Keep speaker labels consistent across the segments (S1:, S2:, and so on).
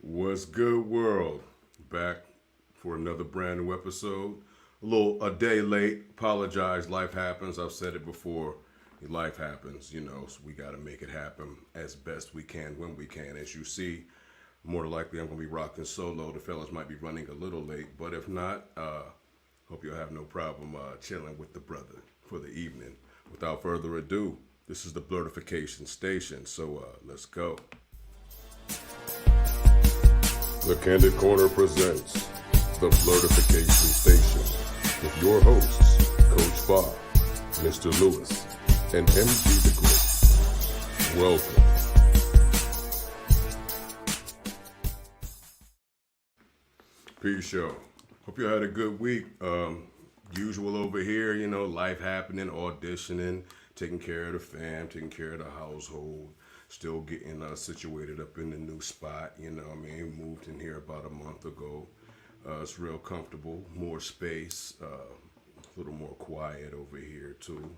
S1: What's good, world? Back for another brand new episode. A day late. Apologize. Life happens. I've said it before. Life happens, so we got to make it happen as best we can when we can. As you see, more than likely I'm going to be rocking solo. The fellas might be running a little late, but if not, hope you'll have no problem chilling with the brother for the evening. Without further ado, this is the Blerdification Station, so let's go. The Candid Corner presents the Blerdification Station with your hosts, Coach Bob, Mr. Lewis, and MG the Great. Welcome. Peace show. Hope you had a good week. Usual over here, life happening, auditioning, taking care of the fam, taking care of the household. Still getting situated up in the new spot, moved in here about a month ago. It's real comfortable, more space, a little more quiet over here too.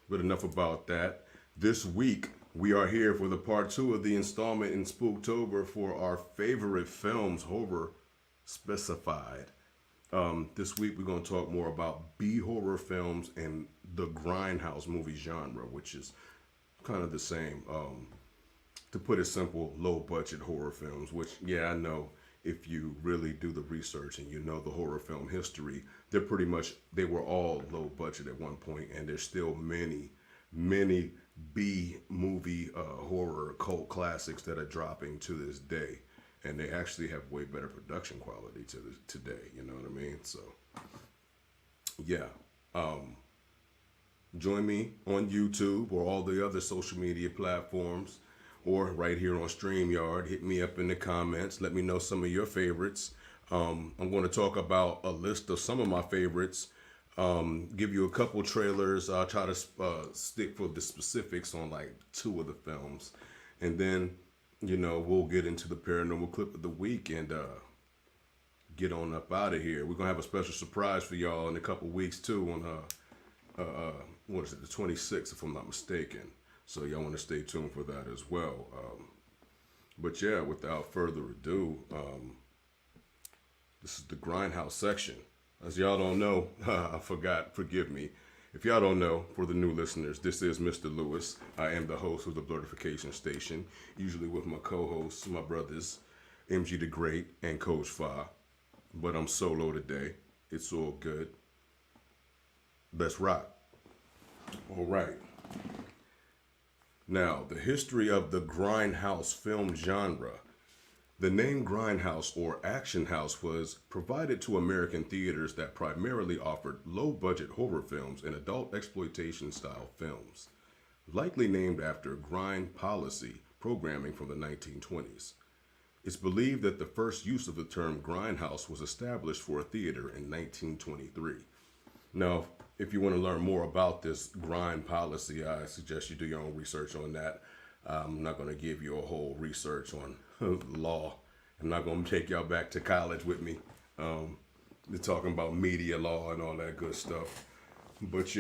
S1: But enough about that. This week, we are here for the part 2 of the installment in Spooktober for our favorite films, horror specified. This week, we're going to talk more about B horror films and the Grindhouse movie genre, which is kind of the same. To put it simple, low budget horror films, which, I know if you really do the research and you know the horror film history, they were all low budget at one point, and there's still many B movie horror cult classics that are dropping to this day, and they actually have way better production quality today, you know what I mean? So, join me on YouTube or all the other social media platforms or right here on StreamYard. Hit me up in the comments. Let me know some of your favorites. I'm going to talk about a list of some of my favorites. Give you a couple trailers. I'll try to stick for the specifics on like 2 of the films. And then, we'll get into the paranormal clip of the week and get on up out of here. We're going to have a special surprise for y'all in a couple weeks too on what is it, the 26th, if I'm not mistaken. So y'all want to stay tuned for that as well. But without further ado, this is the Grindhouse section. As y'all don't know, I forgot, forgive me. If y'all don't know, for the new listeners, this is Mr. Lewis. I am the host of the Blerdification Station, usually with my co-hosts, my brothers, MG the Great and Coach Fa. But I'm solo today. It's all good. Let's rock. All right. Now, the history of the Grindhouse film genre. The name Grindhouse or Action House was provided to American theaters that primarily offered low-budget horror films and adult exploitation-style films, likely named after grind policy programming from the 1920s. It's believed that the first use of the term Grindhouse was established for a theater in 1923. Now, if you want to learn more about this grind policy, I suggest you do your own research on that. I'm not going to give you a whole research on law. I'm not going to take y'all back to college with me. They're talking about media law and all that good stuff. But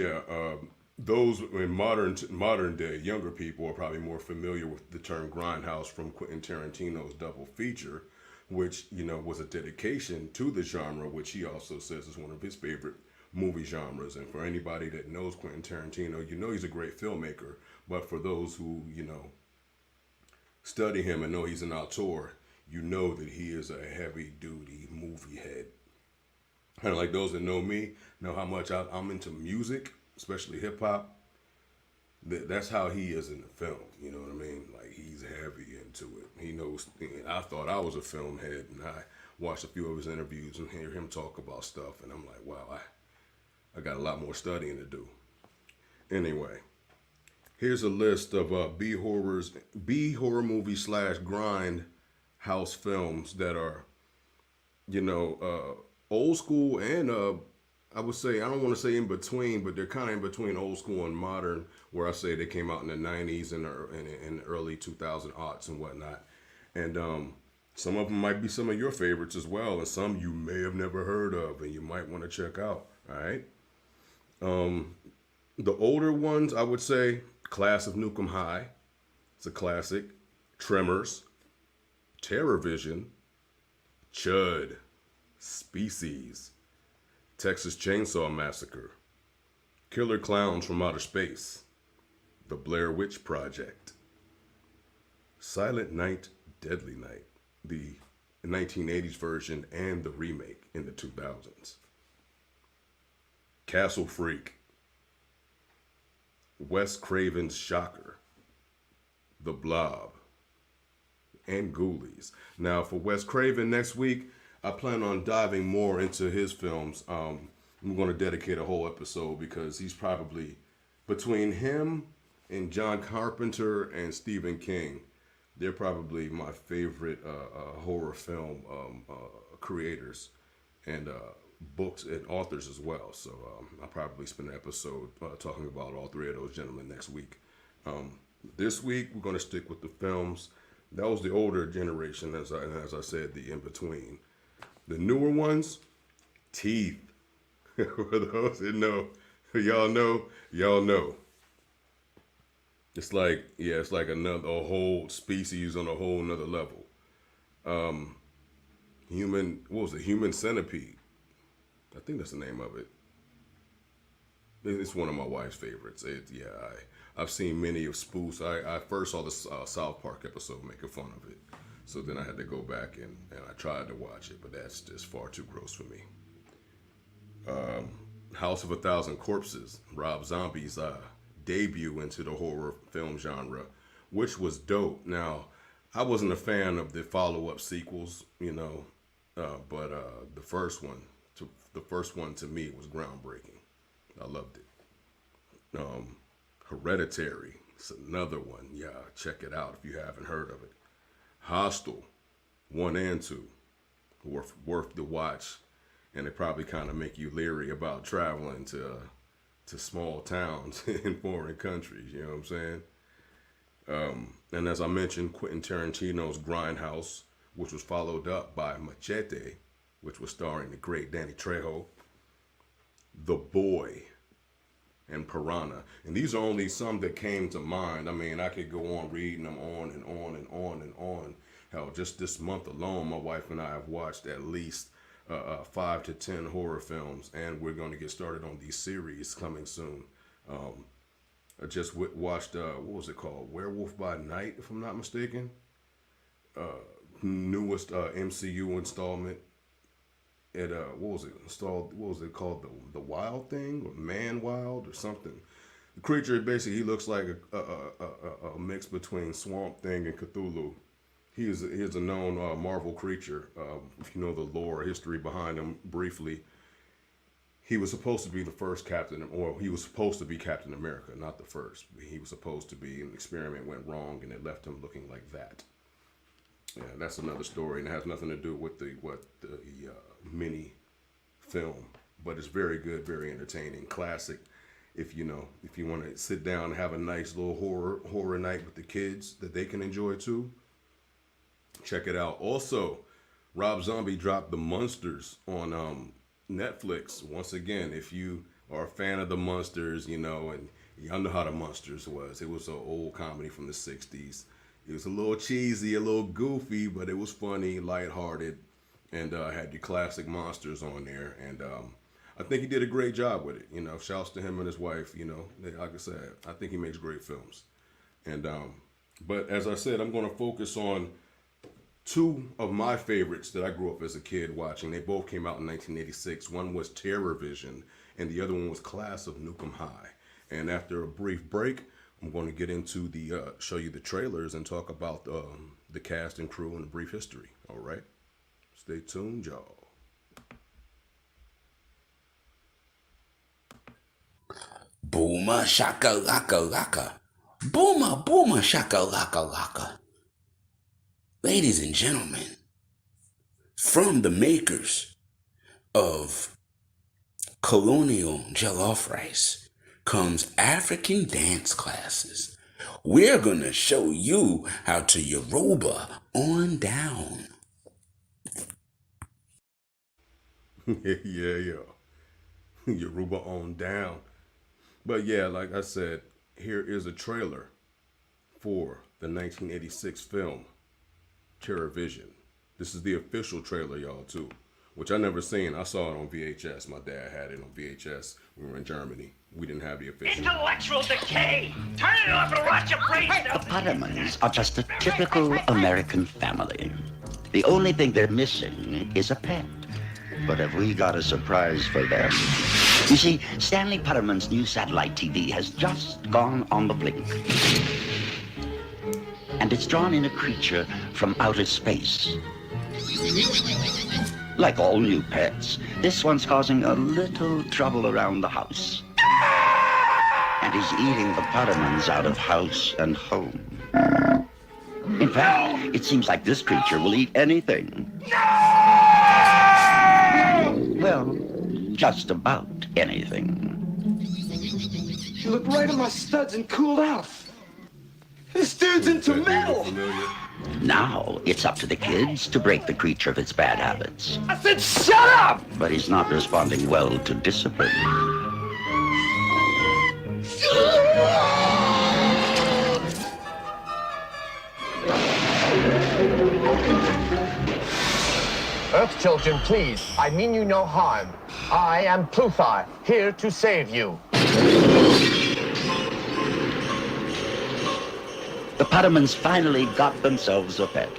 S1: those in modern day, younger people are probably more familiar with the term Grindhouse from Quentin Tarantino's double feature, which, was a dedication to the genre, which he also says is one of his favorite movie genres. And for anybody that knows Quentin Tarantino, he's a great filmmaker. But for those who, study him and know he's an auteur, that he is a heavy-duty movie head. Kind of like those that know me, know how much I'm into music, especially hip-hop. That's how he is in the film, you know what I mean? Like, he's heavy into it. He knows. I thought I was a film head, and I watched a few of his interviews and hear him talk about stuff, and I'm like, wow, I got a lot more studying to do. Anyway, here's a list of B horror movie / grind house films that are, old school and I would say, I don't want to say in between, but they're kind of in between old school and modern, where I say they came out in the 90s and in the early 2000 aughts and whatnot. And some of them might be some of your favorites as well, and some you may have never heard of and you might want to check out. All right. The older ones, I would say, Class of Nukem High. It's a classic. Tremors. Terror Vision, Chud, Species, Texas Chainsaw Massacre, Killer Clowns from Outer Space, The Blair Witch Project, Silent Night, Deadly Night, the 1980s version and the remake in the 2000s, Castle Freak, Wes Craven's Shocker, The Blob, and Ghoulies. Now, for Wes Craven next week, I plan on diving more into his films. I'm going to dedicate a whole episode because he's probably, between him and John Carpenter and Stephen King, they're probably my favorite horror film creators and books and authors as well. So I'll probably spend an episode talking about all three of those gentlemen next week. This week, we're going to stick with the films. That was the older generation, as I said, the in-between. The newer ones, Teeth. For those that know, y'all know. It's like, yeah, it's like a whole species on a whole nother level. Human Centipede. I think that's the name of it. It's one of my wife's favorites. I've seen many of spoofs. I first saw the South Park episode making fun of it. So then I had to go back and I tried to watch it, but that's just far too gross for me. House of a Thousand Corpses, Rob Zombie's debut into the horror film genre, which was dope. Now, I wasn't a fan of the follow-up sequels, but the first one to me was groundbreaking. I loved it. Hereditary, it's another one. Yeah, check it out if you haven't heard of it. Hostel, 1 and 2, worth the watch, and it probably kind of make you leery about traveling to small towns in foreign countries. You know what I'm saying? And as I mentioned, Quentin Tarantino's Grindhouse, which was followed up by Machete, which was starring the great Danny Trejo, The Boy, and Piranha. And these are only some that came to mind. I mean, I could go on reading them on and on and on and on. Hell, just this month alone, my wife and I have watched at least 5 to 10 horror films, and we're going to get started on these series coming soon. I just watched, what was it called? Werewolf by Night, if I'm not mistaken. Newest MCU installment. What was it called? The Wild Thing, or Man Wild, or something. The creature, basically, he looks like a mix between Swamp Thing and Cthulhu. He is a known Marvel creature. If you know the lore, history behind him briefly, he was supposed to be the first Captain, or he was supposed to be Captain America, not the first. He was supposed to be, an experiment went wrong, and it left him looking like that. Yeah, that's another story, and it has nothing to do with the mini film, but it's very good, very entertaining, classic. If you want to sit down and have a nice little horror night with the kids that they can enjoy too, check it out. Also, Rob Zombie dropped The Munsters on Netflix. Once again, if you are a fan of the Munsters, and y'all know how the Munsters was. It was an old comedy from the 60s. It was a little cheesy, a little goofy, but it was funny, lighthearted, and had your classic monsters on there. And I think he did a great job with it. Shouts to him and his wife. Like I said, I think he makes great films. And but as I said, I'm going to focus on two of my favorites that I grew up as a kid watching. They both came out in 1986. One was Terror Vision, and the other one was Class of Nukem High. And after a brief break, I'm going to get into show you the trailers and talk about the cast and crew and a brief history. All right? Stay tuned, y'all.
S2: Boomer shaka laka laka. Boomer shaka laka laka. Ladies and gentlemen, from the makers of colonial jollof rice comes African dance classes. We're gonna show you how to Yoruba on down.
S1: yeah. Yoruba on down. But yeah, like I said, here is a trailer for the 1986 film Terror Vision. This is the official trailer, y'all, too, which I never seen. I saw it on VHS. My dad had it on VHS. We were in Germany. We didn't have the official.
S3: Intellectual decay! Turn it off and rot your brains out!
S4: The Pottermans are just a typical American family. The only thing they're missing is a pet. But have we got a surprise for them? You see, Stanley Potterman's new satellite TV has just gone on the blink. And it's drawn in a creature from outer space. Like all new pets, this one's causing a little trouble around the house. And he's eating the Pottermans out of house and home. In fact, it seems like this creature will eat anything. Well, just about anything.
S5: You looked right at my studs and cooled out. This dude's into metal.
S1: Familiar?
S4: Now, it's up to the kids to break the creature of its bad habits.
S5: I said shut up!
S4: But he's not responding well to discipline.
S5: Earth children, please. I mean you no harm. I am Pluthar, here to save you.
S4: The Pottermans finally got themselves a pet,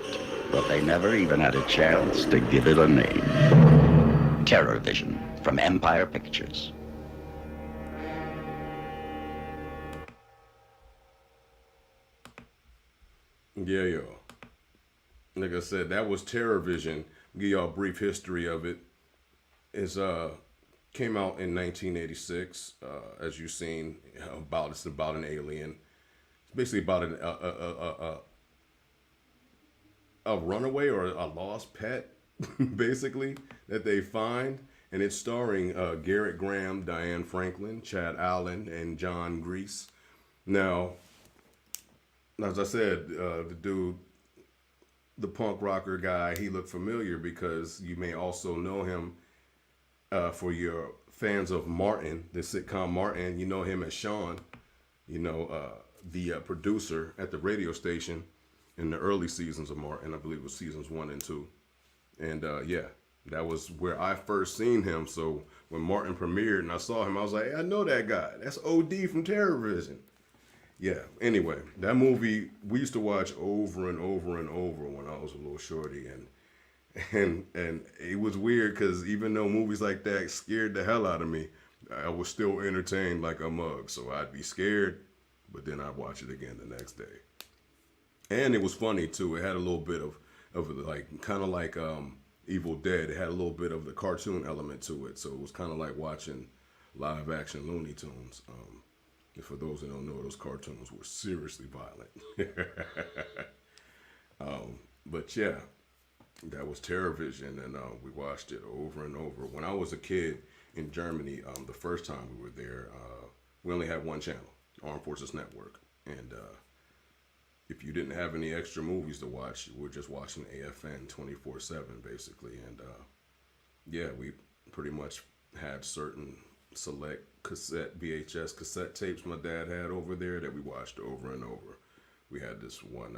S4: but they never even had a chance to give it a name. Terror Vision from Empire Pictures.
S1: Yeah, yo. Like I said, that was Terror Vision. Give y'all a brief history of it. It's came out in 1986. As you've seen, it's about an alien. It's basically about a runaway or a lost pet, basically, that they find. And it's starring Garrett Graham, Diane Franklin, Chad Allen, and John Grease. Now, as I said, the dude, the punk rocker guy, he looked familiar because you may also know him for your fans of Martin, the sitcom Martin. You know him as Sean, the producer at the radio station in the early seasons of Martin. I believe it was seasons 1 and 2. And yeah, that was where I first seen him. So when Martin premiered and I saw him, I was like, hey, I know that guy. That's OD from Terror Vision. Yeah, anyway, that movie we used to watch over and over and over when I was a little shorty, and it was weird because even though movies like that scared the hell out of me, I was still entertained like a mug. So I'd be scared, but then I'd watch it again the next day. And it was funny too. It had a little bit of like kind of like Evil Dead. It had a little bit of the cartoon element to it, so it was kind of like watching live action Looney Tunes. For those who don't know, those cartoons were seriously violent. But yeah, that was Terror Vision, and we watched it over and over. When I was a kid in Germany, the first time we were there, we only had one channel, Armed Forces Network. And if you didn't have any extra movies to watch, you were just watching AFN 24/7, basically. And yeah, we pretty much had certain select VHS cassette tapes my dad had over there that we watched over and over. We had this one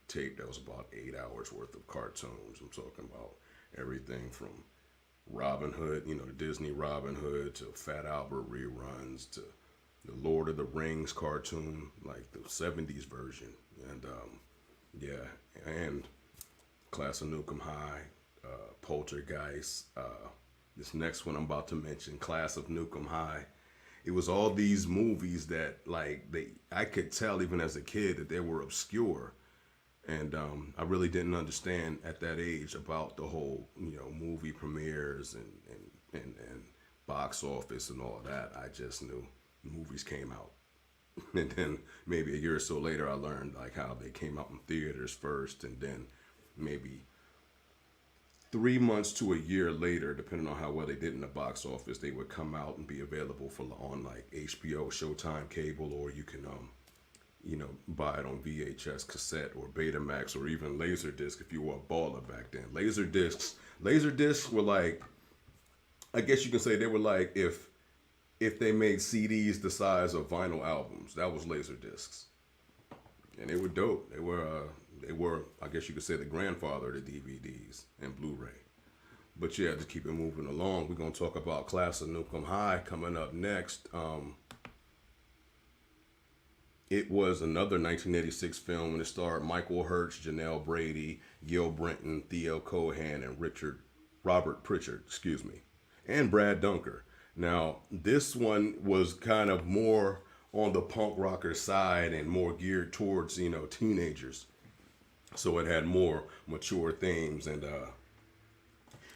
S1: tape that was about 8 hours worth of cartoons. I'm talking about everything from Robin Hood, the Disney Robin Hood, to Fat Albert reruns, to the Lord of the Rings cartoon, like the 70s version. And yeah, and Class of Nukem High, Poltergeist, this next one I'm about to mention, Class of Nukem High. It was all these movies that I could tell even as a kid that they were obscure. And I really didn't understand at that age about the whole, movie premieres and box office and all of that. I just knew movies came out. And then maybe a year or so later, I learned like how they came out in theaters first, and then maybe 3 months to a year later, depending on how well they did in the box office, they would come out and be available on like HBO, Showtime, cable, or you can buy it on VHS, cassette, or Betamax, or even Laserdisc if you were a baller back then. Laserdiscs were like, I guess you can say they were like if they made CDs the size of vinyl albums. That was Laserdiscs, and they were dope. They were they were, I guess you could say, the grandfather of the DVDs and Blu-ray. But yeah, to keep it moving along, we're gonna talk about Class of Nukem High coming up next. It was another 1986 film, and it starred Michael Hirsch, Janelle Brady, Gil Brenton, Theo Cohan, and Robert Pritchard, and Brad Dunker. Now, this one was kind of more on the punk rocker side and more geared towards, teenagers. So it had more mature themes, and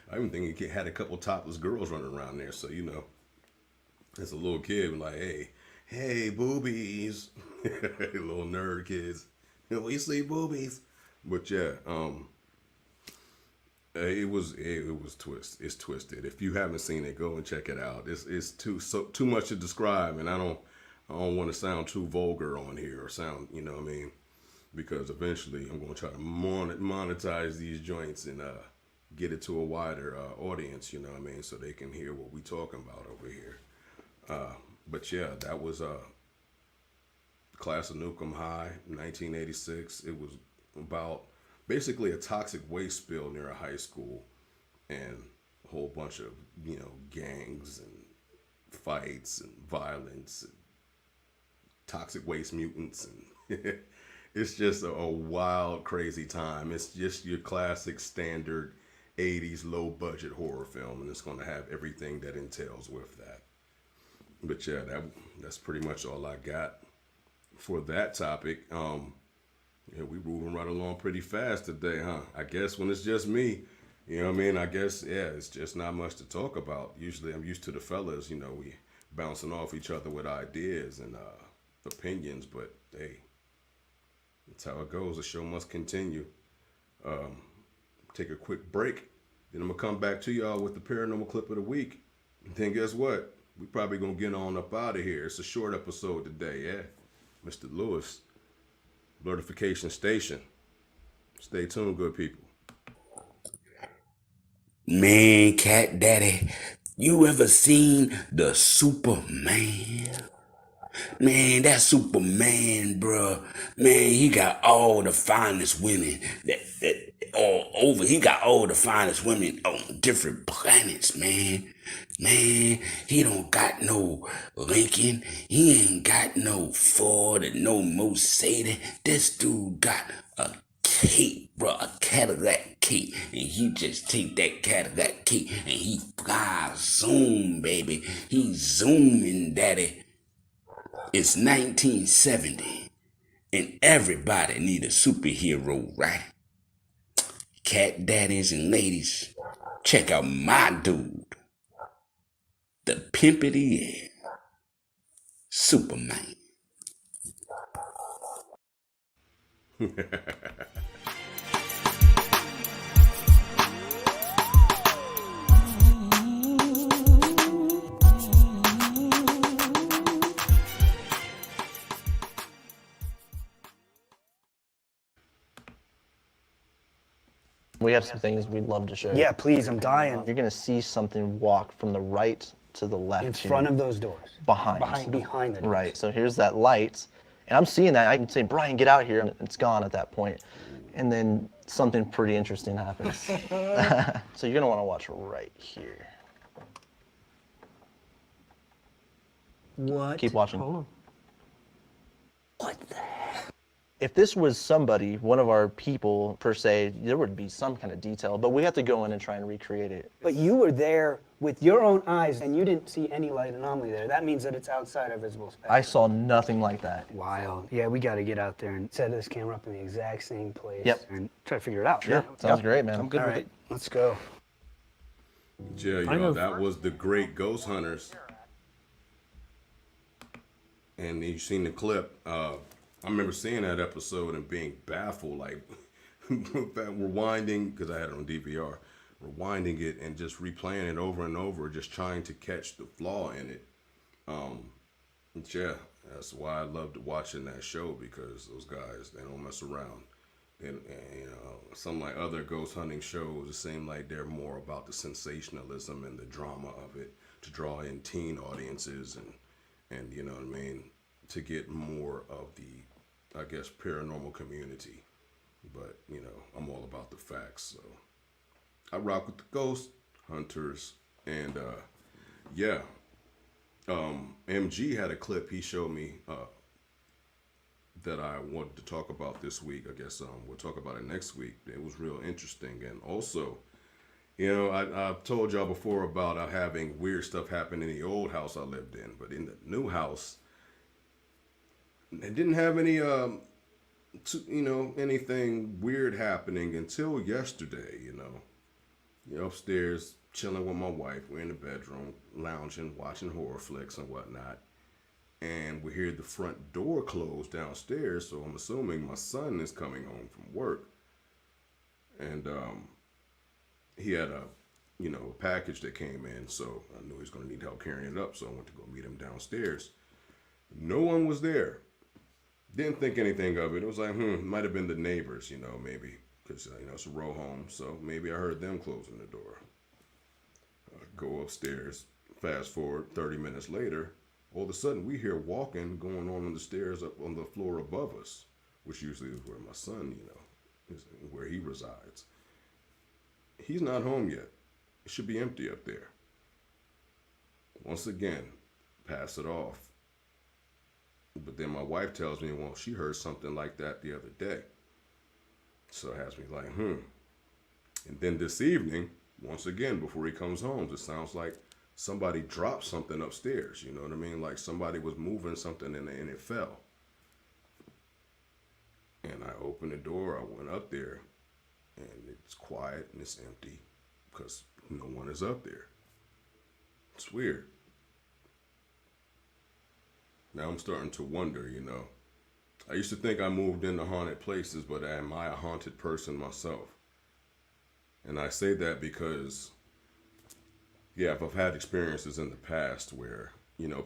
S1: I even think it had a couple topless girls running around there. So, as a little kid, I'm like, hey, boobies. Little nerd kids. We see boobies. But yeah, it was It's twisted. If you haven't seen it, go and check it out. It's too much to describe, and I don't want to sound too vulgar on here or sound, because eventually I'm going to try to monetize these joints and get it to a wider audience, so they can hear what we talking about over here. But yeah, that was Class of Nukem High, 1986. It was about basically a toxic waste spill near a high school and a whole bunch of, gangs and fights and violence and toxic waste mutants. And it's just a wild, crazy time. It's just your classic standard 80s low budget horror film, and it's going to have everything that entails with that. But yeah, that's pretty much all I got for that topic. Yeah, we moving right along pretty fast today, huh? I guess when it's just me, I guess, yeah, it's just not much to talk about. Usually I'm used to the fellas, we bouncing off each other with ideas and opinions, but hey, that's how it goes. The show must continue. Take a quick break, then I'm gonna come back to y'all with the paranormal clip of the week. And then guess what? We probably gonna get on up out of here. It's a short episode today, yeah. Mr. Lewis, Blerdification Station. Stay tuned, good people.
S2: Man, Cat Daddy, you ever seen the Superman? Man, that Superman, bruh. Man, he got all the finest women that all over. He got all the finest women on different planets, man. Man, he don't got no Lincoln. He ain't got no Ford and no Mercedes. This dude got a cape, bruh, a Cadillac cape. And he just take that Cadillac cape and he flies zoom, baby. He zooming, daddy. It's 1970, and everybody need a superhero, right? Cat daddies and ladies, check out my dude, the pimp of the year, Superman.
S6: We have some things we'd love to show you.
S7: Yeah, please, I'm dying.
S6: You're gonna see something walk from the right to the left.
S7: In front of those doors.
S6: Behind.
S7: Behind the doors.
S6: Right, so here's that light. And I'm seeing that. I can say, Brian, get out here. And it's gone at that point. And then something pretty interesting happens. So you're gonna wanna watch right here.
S7: What?
S6: Keep watching.
S7: Hold on. What the heck?
S6: If this was somebody, one of our people per se, there would be some kind of detail, but we have to go in and try and recreate it.
S7: But you were there with your own eyes and you didn't see any light anomaly there. That means that it's outside our visible space.
S6: I saw nothing like that.
S7: Wild. Yeah, we got to get out there and set this camera up in the exact same place.
S6: Yep.
S7: And try to figure it out.
S6: Sure. Sounds great, man.
S7: I'm good with it. Let's go.
S1: Yeah, that was the great Ghost Hunters. And you've seen the clip. I remember seeing that episode and being baffled, like rewinding, because I had it on DVR, rewinding it and just replaying it over and over, just trying to catch the flaw in it. Yeah, that's why I loved watching that show, because those guys, they don't mess around. And some like other ghost hunting shows, it seems like they're more about the sensationalism and the drama of it to draw in teen audiences and you know what I mean, to get more of the, I guess, paranormal community. But, you know, I'm all about the facts. So I rock with the ghost hunters. And, yeah. MG had a clip he showed me that I wanted to talk about this week. I guess we'll talk about it next week. It was real interesting. And also, you know, I've told y'all before about having weird stuff happen in the old house I lived in. But in the new house, it didn't have any, anything weird happening until yesterday, you know. Upstairs, chilling with my wife. We're in the bedroom, lounging, watching horror flicks and whatnot. And we hear the front door close downstairs, so I'm assuming my son is coming home from work. And he had a package that came in, so I knew he was going to need help carrying it up, so I went to go meet him downstairs. No one was there. Didn't think anything of it. It was like, might have been the neighbors, maybe, because, it's a row home, so maybe I heard them closing the door. Go upstairs, fast forward 30 minutes later, all of a sudden we hear walking going on the stairs up on the floor above us, which usually is where my son, is where he resides. He's not home yet. It should be empty up there. Once again, pass it off. But then my wife tells me, well, she heard something like that the other day. So it has me like, And then this evening, once again, before he comes home, it sounds like somebody dropped something upstairs. You know what I mean? Like somebody was moving something and it fell. And I opened the door, I went up there, and it's quiet and it's empty because no one is up there. It's weird. Now I'm starting to wonder, I used to think I moved into haunted places, but am I a haunted person myself? And I say that because, I've had experiences in the past where,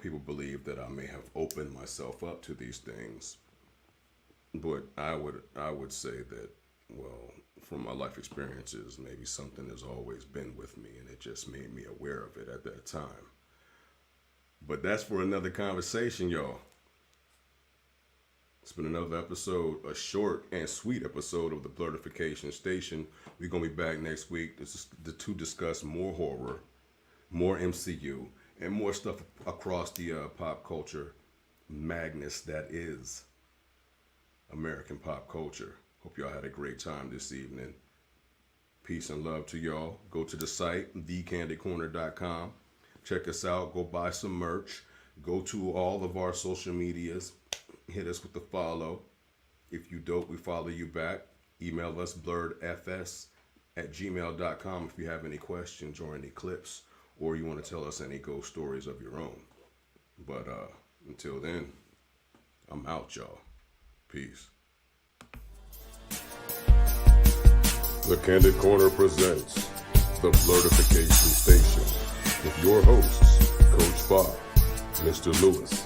S1: people believe that I may have opened myself up to these things. But I would say that, well, from my life experiences, maybe something has always been with me and it just made me aware of it at that time. But that's for another conversation, y'all. It's been another episode, a short and sweet episode of the Blerdification Station. We're going to be back next week to discuss more horror, more MCU, and more stuff across the pop culture madness that is American pop culture. Hope y'all had a great time this evening. Peace and love to y'all. Go to the site, thecandidcorner.com. Check us out. Go buy some merch. Go to all of our social medias. Hit us with the follow. If you dope, we follow you back. Email us blerdfs@gmail.com if you have any questions or any clips, or you want to tell us any ghost stories of your own. But until then, I'm out, y'all. Peace. The Candid Corner presents the Blerdification Station with your hosts, Coach Bob, Mr. Lewis,